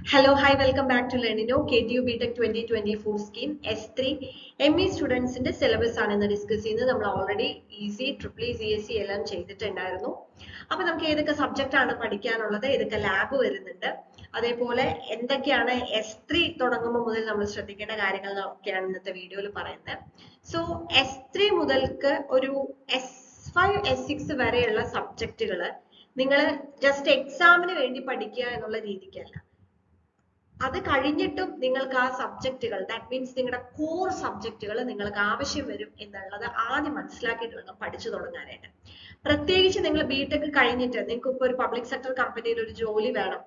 Hello, hi, welcome back to Learnino KTU BTech 2024 scheme S3 ME സ്റ്റുഡൻസിന്റെ syllabus ആണ് ഇന്ന് discuss ചെയ്യുന്നത്. നമ്മൾ already easy triple CSC എല്ലാം ചെയ്തിട്ടുണ്ടായിരുന്നു. അപ്പൊ നമുക്ക് ഏതൊക്കെ സബ്ജക്റ്റ് ആണ് പഠിക്കാനുള്ളത്, ഏതൊക്കെ ലാബ് വരുന്നുണ്ട്, അതേപോലെ എന്തൊക്കെയാണ് S3 തുടങ്ങുമ്പോൾ മുതൽ നമ്മൾ ശ്രദ്ധിക്കേണ്ട കാര്യങ്ങൾ ഒക്കെയാണ് ഇന്നത്തെ വീഡിയോയിൽ പറയുന്നത്. സോ S3 മുതൽക്ക് ഒരു S5 S6 വരെയുള്ള സബ്ജക്റ്റുകൾ നിങ്ങൾ ജസ്റ്റ് എക്സാമിന് വേണ്ടി പഠിക്കുക എന്നുള്ള രീതിക്കല്ല, അത് കഴിഞ്ഞിട്ടും നിങ്ങൾക്ക് ആ സബ്ജക്റ്റുകൾ, ദാറ്റ് മീൻസ് നിങ്ങളുടെ കോർ സബ്ജക്റ്റുകൾ നിങ്ങൾക്ക് ആവശ്യം വരും എന്നുള്ളത് ആദ്യം മനസ്സിലാക്കിയിട്ട് വേണം പഠിച്ചു തുടങ്ങാനായിട്ട്. പ്രത്യേകിച്ച് നിങ്ങൾ ബിടെക് കഴിഞ്ഞിട്ട് നിങ്ങൾക്ക് ഇപ്പോൾ ഒരു പബ്ലിക് സെക്ടർ കമ്പനിയിൽ ഒരു ജോലി വേണം,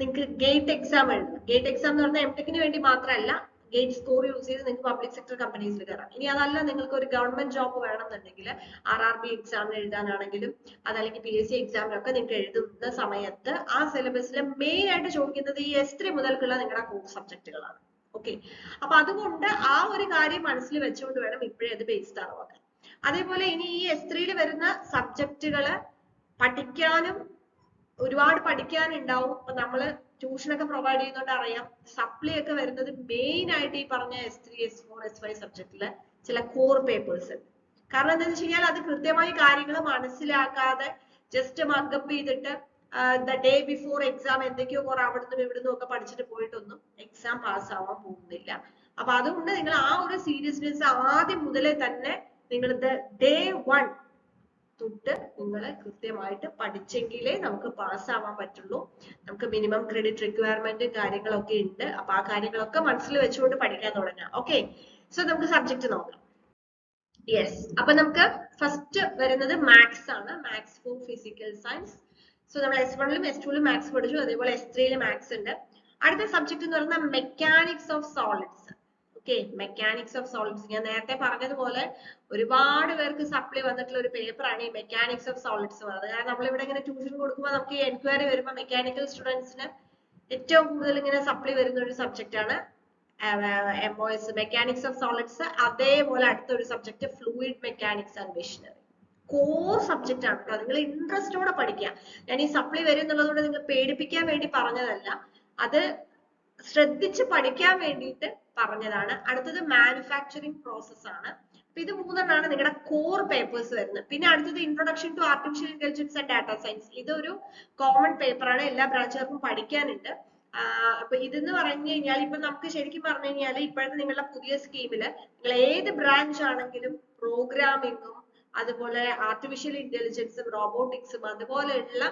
നിങ്ങൾക്ക് ഗേറ്റ് എക്സാം എഴുതണം. ഗേറ്റ് എക്സാം എന്ന് പറഞ്ഞാൽ എംടെക്കിന് വേണ്ടി മാത്രമല്ല, ഗേറ്റ് സ്കോർ യൂസ് ചെയ്ത് നിങ്ങൾക്ക് പബ്ലിക് സെക്ടർ കമ്പനീസിൽ കയറാം. ഇനി അതല്ല നിങ്ങൾക്ക് ഒരു ഗവൺമെന്റ് ജോബ് വേണമെന്നുണ്ടെങ്കിൽ RRB എക്സാമിന് എഴുതാനാണെങ്കിലും അതല്ലെങ്കിൽ PSC എക്സാമിനൊക്കെ നിങ്ങൾക്ക് എഴുതുന്ന സമയത്ത് ആ സിലബസിൽ മെയിൻ ആയിട്ട് ചോദിക്കുന്നത് ഈ S3 മുതൽക്കുള്ള നിങ്ങളുടെ കോർ സബ്ജക്റ്റുകളാണ്. ഓക്കെ, അപ്പൊ അതുകൊണ്ട് ആ ഒരു കാര്യം മനസ്സിൽ വെച്ചുകൊണ്ട് വേണം ഇപ്പോഴേ അത് ബേസ്ഡ് ആവാൻ. അതേപോലെ ഇനി ഈ S3 വരുന്ന സബ്ജക്റ്റുകള് പഠിക്കാനും ഒരുപാട് പഠിക്കാനുണ്ടാവും. ഇപ്പൊ നമ്മള് ട്യൂഷനൊക്കെ പ്രൊവൈഡ് ചെയ്യുന്നോണ്ട് അറിയാം, സപ്ലി ഒക്കെ വരുന്നത് മെയിൻ ആയിട്ട് ഈ പറഞ്ഞ S3 S4 S5 സബ്ജക്റ്റിലെ ചില കോർ പേപ്പേഴ്സ്. കാരണം എന്താണെന്ന് വെച്ച് കഴിഞ്ഞാൽ അത് കൃത്യമായി കാര്യങ്ങൾ മനസ്സിലാക്കാതെ ജസ്റ്റ് മക്കപ്പ് ചെയ്തിട്ട് ഡേ ബിഫോർ എക്സാം എന്തൊക്കെയോ കുറെ അവിടുന്ന് ഇവിടുന്നും ഒക്കെ പഠിച്ചിട്ട് പോയിട്ടൊന്നും എക്സാം പാസ് ആവാൻ പോകുന്നില്ല. അപ്പൊ അതുകൊണ്ട് നിങ്ങൾ ആ ഒരു സീരിയസ്നെസ് ആദ്യം മുതലേ തന്നെ നിങ്ങൾ ഡേ 1 തൊട്ട് നിങ്ങൾ കൃത്യമായിട്ട് പഠിച്ചെങ്കിലേ നമുക്ക് പാസ്സാവാൻ പറ്റുള്ളൂ. നമുക്ക് മിനിമം ക്രെഡിറ്റ് റിക്വയർമെന്റ് കാര്യങ്ങളൊക്കെ ഉണ്ട്. അപ്പൊ ആ കാര്യങ്ങളൊക്കെ മനസ്സിൽ വെച്ചുകൊണ്ട് പഠിക്കാൻ തുടങ്ങാം. ഓക്കെ, സോ നമുക്ക് സബ്ജക്ട് നോക്കാം. യെസ്, അപ്പൊ നമുക്ക് ഫസ്റ്റ് വരുന്നത് മാത്സ് ആണ്. Maths for physical science. So നമ്മൾ S1ലും S2ലും മാത്സ് പഠിച്ചു, അതേപോലെ S3ലും മാത്സ് ഉണ്ട്. അടുത്ത സബ്ജക്ട് എന്ന് പറയുന്നത് mechanics of solids. Mechanics of solids ഞാൻ നേരത്തെ പറഞ്ഞതുപോലെ ഒരുപാട് പേർക്ക് സപ്ലി വന്നിട്ടുള്ള ഒരു പേപ്പറാണ് ഈ മെക്കാനിക്സ് ഓഫ് സോളിഡ്സ് പറയുന്നത്. കാരണം നമ്മളിവിടെ ഇങ്ങനെ ട്യൂഷൻ കൊടുക്കുമ്പോൾ നമുക്ക് ഈ എൻക്വയറി വരുമ്പോൾ മെക്കാനിക്കൽ സ്റ്റുഡൻസിന് ഏറ്റവും കൂടുതൽ ഇങ്ങനെ സപ്ലി വരുന്ന ഒരു സബ്ജക്റ്റ് ആണ് MOS മെക്കാനിക്സ് ഓഫ് സോളിഡ്സ്. അതേപോലെ അടുത്ത ഒരു subject fluid mechanics and machinery. Core subject ആണ് കേട്ടോ, നിങ്ങൾ ഇൻട്രസ്റ്റോടെ പഠിക്കുക. ഞാൻ ഈ സപ്ലി വരും എന്നുള്ളതുകൊണ്ട് നിങ്ങൾ പേടിപ്പിക്കാൻ വേണ്ടി പറഞ്ഞതല്ല, അത് ശ്രദ്ധിച്ച് പഠിക്കാൻ വേണ്ടിയിട്ട് പറഞ്ഞതാണ്. അടുത്തത് മാനുഫാക്ചറിങ് പ്രോസസ് ആണ്. അപ്പൊ ഇത് മൂന്നെണ്ണാണ് നിങ്ങളുടെ കോർ പേപ്പേഴ്സ് വരുന്നത്. പിന്നെ അടുത്തത് introduction to artificial intelligence and data science. ഇതൊരു കോമൺ പേപ്പറാണ്, എല്ലാ ബ്രാഞ്ചുകാർക്കും പഠിക്കാനുണ്ട്. അപ്പൊ ഇതെന്ന് പറഞ്ഞു കഴിഞ്ഞാൽ ഇപ്പൊ നമുക്ക് ശരിക്കും പറഞ്ഞു കഴിഞ്ഞാൽ ഇപ്പോഴത്തെ നിങ്ങളുടെ പുതിയ സ്കീമില് നിങ്ങൾ ഏത് ബ്രാഞ്ച് ആണെങ്കിലും പ്രോഗ്രാമിങ്ങും അതുപോലെ ആർട്ടിഫിഷ്യൽ ഇന്റലിജൻസും റോബോട്ടിക്സും അതുപോലെയുള്ള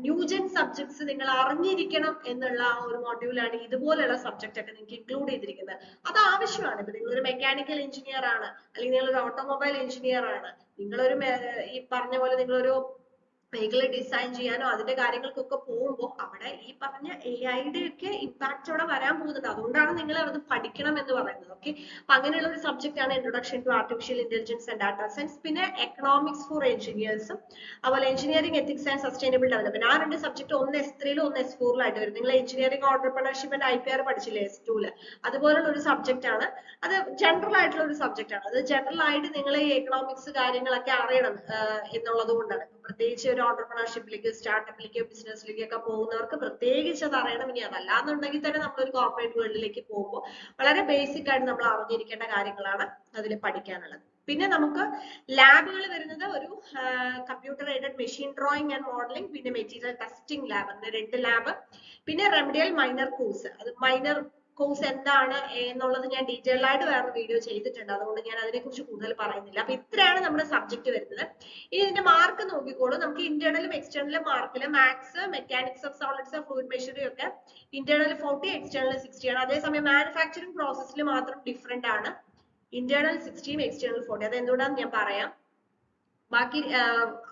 ന്യൂജൻ സബ്ജക്ട്സ് നിങ്ങൾ അറിഞ്ഞിരിക്കണം എന്നുള്ള ആ ഒരു മൊഡ്യൂളാണ് ഇതുപോലെയുള്ള സബ്ജക്റ്റ് ഒക്കെ നിങ്ങൾക്ക് ഇൻക്ലൂഡ് ചെയ്തിരിക്കുന്നത്. അത് ആവശ്യമാണ്. ഇപ്പൊ നിങ്ങളൊരു മെക്കാനിക്കൽ എഞ്ചിനീയർ ആണ്, അല്ലെങ്കിൽ നിങ്ങളൊരു ഓട്ടോമൊബൈൽ എഞ്ചിനീയർ ആണ്, നിങ്ങളൊരു ഈ പറഞ്ഞ പോലെ നിങ്ങളൊരു വെഹിക്കിൾ ഡിസൈൻ ചെയ്യാനോ അതിന്റെ കാര്യങ്ങൾക്കൊക്കെ പോകുമ്പോൾ അവിടെ ഈ പറഞ്ഞ AI-യുടെ ഒക്കെ ഇമ്പാക്ട് അവിടെ വരാൻ പോകുന്നുണ്ട്. അതുകൊണ്ടാണ് നിങ്ങൾ അത് പഠിക്കണം എന്ന് പറയുന്നത്. ഓക്കെ, അപ്പൊ അങ്ങനെയുള്ള ഒരു സബ്ജക്റ്റ് ആണ് introduction to artificial intelligence and data science. പിന്നെ എക്കണോമിക്സ് ഫോർ എഞ്ചിനീയേഴ്സും അതുപോലെ engineering ethics and sustainable development. ആ രണ്ട് സബ്ജക്ട് ഒന്ന് S3ലും ഒന്ന് S4ലും ആയിട്ട് വരും. നിങ്ങൾ എഞ്ചിനീയറിംഗ് ഓണ്ടർപ്രണർഷിപ്പ് ആൻഡ് IPR പഠിച്ചില്ലേ S2ല്, അതുപോലുള്ള ഒരു സബ്ജക്റ്റ് ആണ്. അത് ജനറൽ ആയിട്ടുള്ള ഒരു സബ്ജക്റ്റ് ആണ്. അത് ജനറൽ ആയിട്ട് നിങ്ങൾ ഈ എക്കണോമിക്സ് കാര്യങ്ങളൊക്കെ അറിയണം എന്നുള്ളത് കൊണ്ടാണ്. പ്രത്യേകിച്ച് ഒരു ഓണ്ടർപ്രണർഷിപ്പിലേക്ക്, സ്റ്റാർട്ടപ്പിലേക്കോ ബിസിനസ്സിലേക്കൊക്കെ പോകുന്നവർക്ക് പ്രത്യേകിച്ച് അത് അറിയണം. ഇനി അതല്ലാന്നുണ്ടെങ്കിൽ തന്നെ നമ്മളൊരു കോർപ്പറേറ്റ് വേൾഡിലേക്ക് പോകുമ്പോൾ വളരെ ബേസിക് ആയിട്ട് നമ്മൾ അറിഞ്ഞിരിക്കേണ്ട കാര്യങ്ങളാണ് അതിൽ പഠിക്കാനുള്ളത്. പിന്നെ നമുക്ക് ലാബുകൾ വരുന്നത് ഒരു computer aided machine drawing and modelling, പിന്നെ മെറ്റീരിയൽ ടെസ്റ്റിംഗ് ലാബ്, അങ്ങനെ 2 ലാബ്. പിന്നെ റെമഡിയൽ മൈനർ കോഴ്സ്. അത് മൈനർ കോഴ്സ് എന്താണ് എന്നുള്ളത് ഞാൻ ഡീറ്റെയിൽ ആയിട്ട് വേറെ വീഡിയോ ചെയ്തിട്ടുണ്ട്, അതുകൊണ്ട് ഞാൻ അതിനെക്കുറിച്ച് കൂടുതൽ പറയുന്നില്ല. അപ്പൊ ഇത്രയാണ് നമ്മുടെ സബ്ജക്ട് വരുന്നത്. ഇനി ഇതിന്റെ മാർക്ക് നോക്കിക്കോളൂ. നമുക്ക് ഇന്റേണലും എക്സ്റ്റേണലും മാർക്കിൽ maths, mechanics of solids, fluid machinery ഒക്കെ ഇന്റേണൽ 40, എക്സ്റ്റേണൽ 60 ആണ്. അതേസമയം മാനുഫാക്ചറിംഗ് പ്രോസസ്സിൽ മാത്രം ഡിഫറെന്റ് ആണ്, ഇന്റേണൽ 60 എക്സ്റ്റേണൽ 40. അത് എന്തുകൊണ്ടാന്ന് ഞാൻ പറയാം. ബാക്കി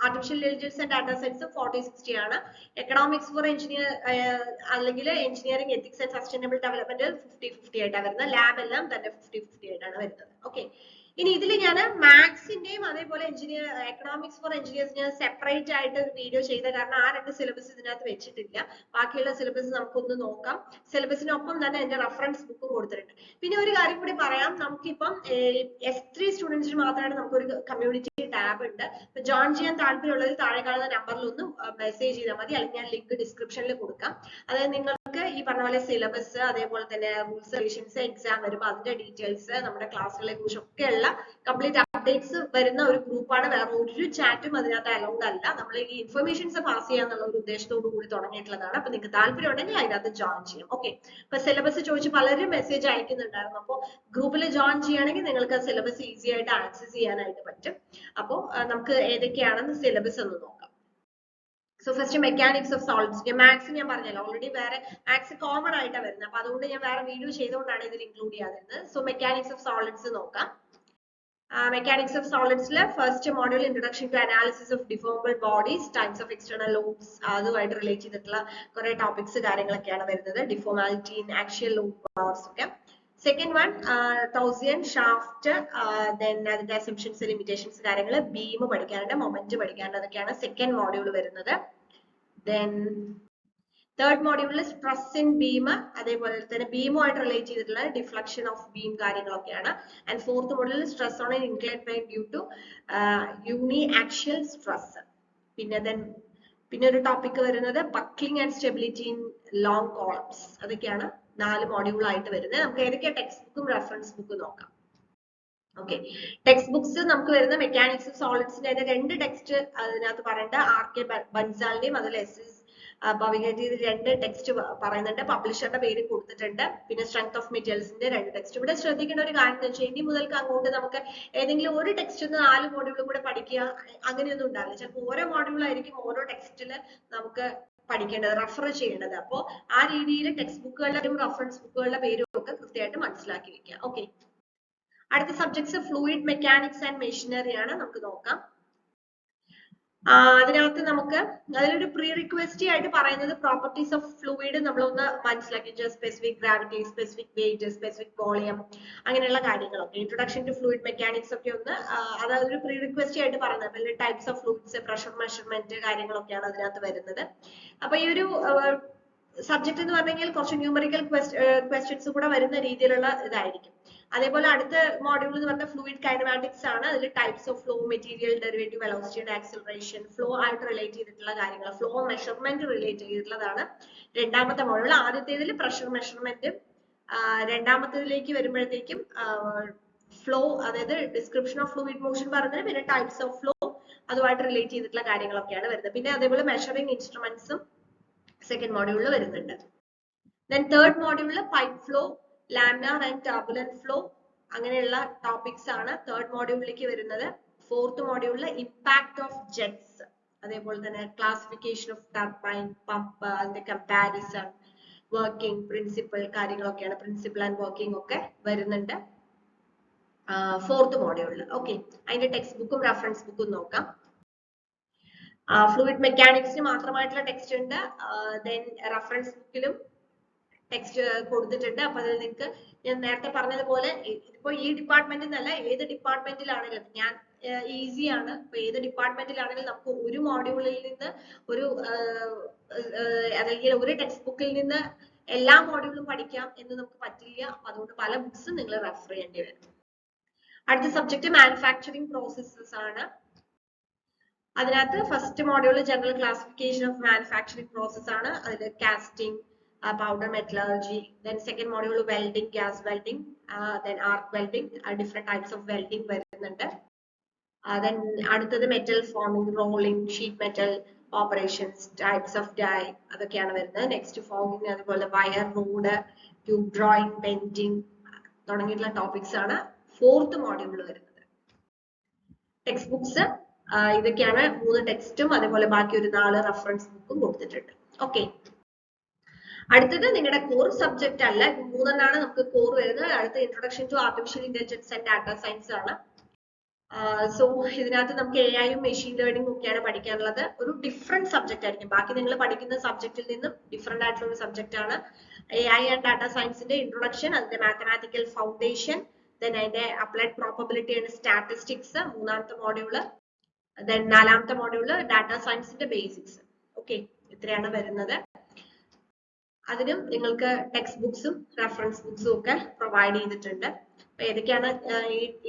artificial intelligence and data science 40-60 ആണ്. എക്കണോമിക്സ് ഫോർ എഞ്ചിനീയർ അല്ലെങ്കിൽ engineering ethics and sustainable development 50-50 ആയിട്ടാണ് വരുന്നത്. ലാബ് എല്ലാം തന്നെ 50-50 ആയിട്ടാണ് വരുന്നത്. ഓക്കെ, ഇനി ഇതിൽ ഞാൻ മാത്സിന്റെയും അതേപോലെ എക്കണോമിക്സ് ഫോർ എഞ്ചിനീയേഴ്സ് ഞാൻ സെപ്പറേറ്റ് ആയിട്ട് ഒരു വീഡിയോ ചെയ്ത കാരണം ആ 2 സിലബസ് ഇതിനകത്ത് വെച്ചിട്ടില്ല. ബാക്കിയുള്ള സിലബസ് നമുക്കൊന്ന് നോക്കാം. സിലബസിനൊപ്പം തന്നെ എന്റെ റെഫറൻസ് ബുക്കും കൊടുത്തിട്ടുണ്ട്. പിന്നെ ഒരു കാര്യം കൂടി പറയാം, നമുക്കിപ്പം S3 സ്റ്റുഡൻസിന് മാത്രമായിട്ട് നമുക്കൊരു കമ്മ്യൂണിറ്റി ടാബ് ഉണ്ട്. ഇപ്പൊ ജോയിൻ ചെയ്യാൻ താല്പര്യമുള്ളവർ താഴെ കാണുന്ന നമ്പറിൽ ഒന്ന് മെസ്സേജ് ചെയ്താൽ മതി, അല്ലെങ്കിൽ ഞാൻ ലിങ്ക് ഡിസ്ക്രിപ്ഷനിൽ കൊടുക്കാം. അതായത് നിങ്ങൾക്ക് ഈ പറഞ്ഞ പോലെ സിലബസ് അതേപോലെ തന്നെ റൂൾസ് റെഗുലേഷൻസ് എക്സാം വരുമ്പോൾ അതിന്റെ ഡീറ്റെയിൽസ് നമ്മുടെ ക്ലാസ്സുകളെ കുറിച്ചൊക്കെയുള്ള കംപ്ലീറ്റ് അപ്ഡേറ്റ്സ് വരുന്ന ഒരു ഗ്രൂപ്പാണ്. വേറെ ഒരു ചാറ്റും അതിനകത്ത് അലൗഡ് അല്ല. നമ്മൾ ഈ ഇൻഫർമേഷൻസ് പാസ് ചെയ്യാന്നുള്ള ഒരു ഉദ്ദേശത്തോടു കൂടി തുടങ്ങിയിട്ടുള്ളതാണ്. അപ്പൊ നിങ്ങൾക്ക് താല്പര്യം ഉണ്ടെങ്കിൽ അതിനകത്ത് ജോയിൻ ചെയ്യാം. ഓക്കെ, അപ്പൊ സിലബസ് ചോദിച്ച് പലരും മെസ്സേജ് അയക്കുന്നുണ്ടായിരുന്നു. അപ്പോൾ ഗ്രൂപ്പിൽ ജോയിൻ ചെയ്യുകയാണെങ്കിൽ നിങ്ങൾക്ക് സിലബസ് ഈസി ആയിട്ട് ആക്സസ് ചെയ്യാനായിട്ട് പറ്റും. അപ്പോൾ നമുക്ക് ഏതൊക്കെയാണെന്ന് സിലബസ് ഒന്ന് നോക്കാം. So first mechanics of solids. Maths ഞാൻ പറഞ്ഞല്ലോ ഓൾറെഡി, വേറെ മാത്സ് കോമൺ ആയിട്ടാണ് വരുന്നത്. അപ്പൊ അതുകൊണ്ട് ഞാൻ വേറെ വീഡിയോ ചെയ്തുകൊണ്ടാണ് ഇതിൽ ഇൻക്ലൂഡ് ചെയ്യാതിരുന്നത്. സോ മെക്കാനിക്സ് ഓഫ് സോളിഡ്സ് നോക്കാം. മെക്കാനിക്സ് ഓഫ് സോളിഡ്സിലെ first module introduction to analysis of deformable bodies, types of external loads, അതുമായിട്ട് റിലേറ്റ് ചെയ്തിട്ടുള്ള കുറെ ടോപ്പിക്സ് കാര്യങ്ങളൊക്കെയാണ് വരുന്നത്. Deformability in axial load powers ഒക്കെ. Second one torsion shaft, then അതിന്റെ അസംഷൻസ് ലിമിറ്റേഷൻസ് കാര്യങ്ങൾ, ബീം പഠിക്കാനുണ്ട്, മൊമെന്റ് പഠിക്കാനുണ്ട്. അതൊക്കെയാണ് സെക്കൻഡ് മോഡ്യൂൾ വരുന്നത്. ദെൻ തേർഡ് മോഡ്യൂളിൽ സ്ട്രെസ് ഇൻ ബീം, അതേപോലെ തന്നെ ബീമുമായിട്ട് റിലേറ്റ് ചെയ്തിട്ടുള്ള ഡിഫ്ലക്ഷൻ ഓഫ് ബീം കാര്യങ്ങളൊക്കെയാണ്. ആൻഡ് ഫോർത്ത് മോഡ്യൂളിൽ stress on inclined plane due to uniaxial stress. പിന്നെ ഒരു ടോപ്പിക് വരുന്നത് buckling and stability in long columns. അതൊക്കെയാണ് 4 മോഡ്യൂൾ ആയിട്ട് വരുന്നത്. നമുക്ക് ഏതൊക്കെയാ ടെക്സ്റ്റ് ബുക്കും റെഫറൻസ് ബുക്കും നോക്കാം. ഓക്കെ, ടെക്സ്റ്റ് ബുക്സ് നമുക്ക് വരുന്ന മെക്കാനിക്സ് ഓഫ് സോളിഡ്സിന്റെ 2 ടെക്സ്റ്റ് അതിനകത്ത് പറയേണ്ട, RK ബൻസാലിന്റെയും അതുപോലെ SS ഭവികയുടെ 2 ടെക്സ്റ്റ് പറയുന്നുണ്ട്. പബ്ലിഷറുടെ പേര് കൊടുത്തിട്ടുണ്ട്. പിന്നെ സ്ട്രെങ്ത് ഓഫ് മെറ്റീരിയൽസിന്റെ 2 ടെക്സ്റ്റ്. ഇവിടെ ശ്രദ്ധിക്കേണ്ട ഒരു കാര്യം എന്ന് വെച്ചാൽ ഇനി മുതൽക്ക് അങ്ങോട്ട് നമുക്ക് ഏതെങ്കിലും ഒരു ടെക്സ്റ്റ് 4 മോഡ്യൂൾ കൂടെ പഠിക്കുക അങ്ങനെയൊന്നും ഉണ്ടാവില്ല. ചിലപ്പോൾ ഓരോ മോഡ്യൂളായിരിക്കും ഓരോ ടെക്സ്റ്റില് നമുക്ക് പഠിക്കേണ്ടത്, റെഫർ ചെയ്യേണ്ടത്. അപ്പോൾ ആ രീതിയിൽ ടെക്സ്റ്റ് ബുക്കുകളുടെ റെഫറൻസ് ബുക്കുകളുടെ പേരും ഒക്കെ കൃത്യമായിട്ട് മനസ്സിലാക്കി വെക്കുക. ഓക്കെ, അടുത്ത subjects fluid mechanics and machinery ആണ്. നമുക്ക് നോക്കാം. അതിനകത്ത് നമുക്ക് അതിലൊരു പ്രീ റിക്വസ്റ്റ് ആയിട്ട് പറയുന്നത് പ്രോപ്പർട്ടീസ് ഓഫ് ഫ്ലൂയിഡ് നമ്മളൊന്ന് മനസ്സിലാക്കി. Specific gravity, specific weight, specific volume, അങ്ങനെയുള്ള കാര്യങ്ങളൊക്കെ. ഇൻട്രൊഡക്ഷൻ ടു ഫ്ലൂയിഡ് മെക്കാനിക്സ് ഒക്കെ ഒന്ന് അതൊരു പ്രീ റിക്വസ്റ്റ് ആയിട്ട് പറയുന്നത്. പിന്നെ types of fluids, pressure measurement കാര്യങ്ങളൊക്കെയാണ് അതിനകത്ത് വരുന്നത്. അപ്പൊ ഈ ഒരു സബ്ജക്ട് എന്ന് പറഞ്ഞു കഴിഞ്ഞാൽ കുറച്ച് ന്യൂമറിക്കൽ ക്വസ്റ്റ്യൻസ് കൂടെ വരുന്ന രീതിയിലുള്ള ഇതായിരിക്കും. അതേപോലെ അടുത്ത മോഡ്യൂൾ എന്ന് പറഞ്ഞാൽ ഫ്ലൂയിഡ് കൈനമാറ്റിക്സ് ആണ്. അതിൽ types of flow, material, derivative, velocity and acceleration, flow ആയിട്ട് റിലേറ്റ് ചെയ്തിട്ടുള്ള കാര്യങ്ങൾ, ഫ്ലോ മെഷർമെന്റ് റിലേറ്റ് ചെയ്തിട്ടുള്ളതാണ് രണ്ടാമത്തെ മോഡ്യൂൾ. ആദ്യത്തേതിൽ പ്രഷർ മെഷർമെന്റും, രണ്ടാമത്തേതിലേക്ക് വരുമ്പോഴത്തേക്കും ഫ്ലോ, അതായത് ഡിസ്ക്രിപ്ഷൻ ഓഫ് ഫ്ലൂയിഡ് മോഷൻ പറഞ്ഞത്, പിന്നെ ടൈപ്സ് ഓഫ് ഫ്ലോ അതുമായിട്ട് റിലേറ്റ് ചെയ്തിട്ടുള്ള കാര്യങ്ങളൊക്കെയാണ് വരുന്നത്. പിന്നെ അതേപോലെ മെഷറിംഗ് ഇൻസ്ട്രുമെന്റ്സും സെക്കൻഡ് മോഡ്യൂളിൽ വരുന്നുണ്ട്. ദെൻ തേർഡ് മോഡ്യൂളിൽ pipe flow, laminar and turbulent flow, അങ്ങനെയുള്ള ടോപ്പിക്സ് ആണ് തേർഡ് മോഡ്യൂളിലേക്ക് വരുന്നത്. ഫോർത്ത് മോഡ്യൂളിൽ ഇമ്പാക്ട് ഓഫ് ജെറ്റ്സ്, അതേപോലെ തന്നെ ക്ലാസിഫിക്കേഷൻ ഓഫ് ടർബൈൻ, പമ്പ്, അതിന്റെ കമ്പാരിസൺ, വർക്കിംഗ്, പ്രിൻസിപ്പിൾ കാര്യങ്ങളൊക്കെയാണ്. പ്രിൻസിപ്പിൾ ആൻഡ് വർക്കിംഗ് ഒക്കെ വരുന്നുണ്ട് ഫോർത്ത് മോഡ്യൂളിൽ. ഓക്കെ, അതിന്റെ ടെക്സ്റ്റ് ബുക്കും റെഫറൻസ് ബുക്കും നോക്കാം. ഫ്ലൂയിഡ് മെക്കാനിക്സിന് മാത്രമായിട്ടുള്ള ടെക്സ്റ്റ് ഉണ്ട്. ദെൻ റെഫറൻസ് ബുക്കിലും ടെക്സ്റ്റ് കൊടുത്തിട്ടുണ്ട്. അപ്പൊ അതിൽ നിങ്ങൾക്ക് ഞാൻ നേരത്തെ പറഞ്ഞതുപോലെ ഇപ്പൊ ഈ ഡിപ്പാർട്ട്മെന്റിൽ നിന്നല്ല, ഏത് ഡിപ്പാർട്ട്മെന്റിലാണെങ്കിലും ഞാൻ ഈസിയാണ്. ഇപ്പൊ ഏത് ഡിപ്പാർട്ട്മെന്റിലാണെങ്കിലും നമുക്ക് ഒരു മോഡ്യൂളിൽ നിന്ന് അല്ലെങ്കിൽ ഒരു ടെക്സ്റ്റ് ബുക്കിൽ നിന്ന് എല്ലാ മോഡ്യൂളും പഠിക്കാം എന്ന് നമുക്ക് പറ്റില്ല. അപ്പൊ അതുകൊണ്ട് പല ബുക്സും നിങ്ങൾ റെഫർ ചെയ്യേണ്ടി വരും. അടുത്ത സബ്ജക്ട് മാനുഫാക്ചറിങ് പ്രോസസ്സസ് ആണ്. അതിനകത്ത് first module general classification of manufacturing process ആണ്. അതിൽ casting, powder metallurgy. Then second module welding, gas welding, then arc welding, different types of welding വരുന്നുണ്ട്. Then അടുത്തത് metal forming, rolling, sheet metal operations, types of die, അതൊക്കെയാണ് വരുന്നത്. Next foaming, അതുപോലെ wire, road, tube drawing, bending തുടങ്ങിയിട്ടുള്ള topics ആണ് fourth മോഡ്യൂളിൽ വരുന്നത്. Text books ഇതൊക്കെയാണ്. 3 ടെക്സ്റ്റും അതേപോലെ ബാക്കി ഒരു 4 റെഫറൻസ് ബുക്കും കൊടുത്തിട്ടുണ്ട്. ഓക്കെ, അടുത്തത് നിങ്ങളുടെ കോർ സബ്ജക്റ്റ് അല്ല, 3 നമുക്ക് കോർ വരുന്നത്. അടുത്ത introduction to artificial intelligence and data science ആണ്. സോ ഇതിനകത്ത് നമുക്ക് AI യും മെഷീൻ ലേണിംഗും ഒക്കെയാണ് പഠിക്കാനുള്ളത്. ഒരു ഡിഫറെന്റ് സബ്ജക്റ്റ് ആയിരിക്കും. ബാക്കി നിങ്ങൾ പഠിക്കുന്ന സബ്ജക്റ്റിൽ നിന്നും ഡിഫറെന്റ് ആയിട്ടുള്ള ഒരു സബ്ജക്റ്റ് ആണ്. AI ആൻഡ് ഡാറ്റ സയൻസിന്റെ ഇൻട്രൊഡക്ഷൻ, അതിന്റെ മാത്തമാറ്റിക്കൽ ഫൗണ്ടേഷൻ, ദെൻ അതിന്റെ അപ്ലൈഡ് പ്രോബബിലിറ്റി ആൻഡ് സ്റ്റാറ്റിസ്റ്റിക്സ് മൂന്നാമത്തെ മോഡ്യൂള്, ദെൻ നാലാമത്തെ മോഡ്യൂള് ഡാറ്റ സയൻസിന്റെ ബേസിക്സ്. ഓക്കെ, ഇത്രയാണ് വരുന്നത്. അതിനും നിങ്ങൾക്ക് ടെക്സ്റ്റ് ബുക്സും റെഫറൻസ് ബുക്സും ഒക്കെ പ്രൊവൈഡ് ചെയ്തിട്ടുണ്ട്. അപ്പൊ ഏതൊക്കെയാണ്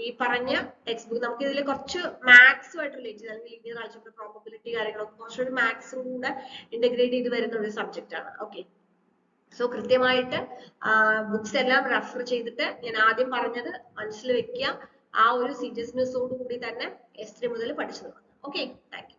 ഈ പറഞ്ഞ ടെക്സ്റ്റ് ബുക്ക്? നമുക്ക് ഇതിൽ കുറച്ച് മാത്സുമായിട്ട് റിലേറ്റ് ചെയ്ത്, അല്ലെങ്കിൽ ലീനിയർ ആൾജിബ്ര, പ്രോബബിലിറ്റി കാര്യങ്ങളൊക്കെ കുറച്ചുകൂടി മാത്സും കൂടെ ഇന്റഗ്രേറ്റ് ചെയ്ത് വരുന്ന ഒരു സബ്ജക്റ്റ് ആണ്. ഓക്കെ, സോ കൃത്യമായിട്ട് ബുക്സ് എല്ലാം റെഫർ ചെയ്തിട്ട് ഞാൻ ആദ്യം പറഞ്ഞത് മനസ്സിൽ വെക്കുക. ആ ഒരു സീരിയസ്നെസ്സോട് കൂടി തന്നെ S3 മുതൽ പഠിച്ചു തുടങ്ങുക. Okay, thank you.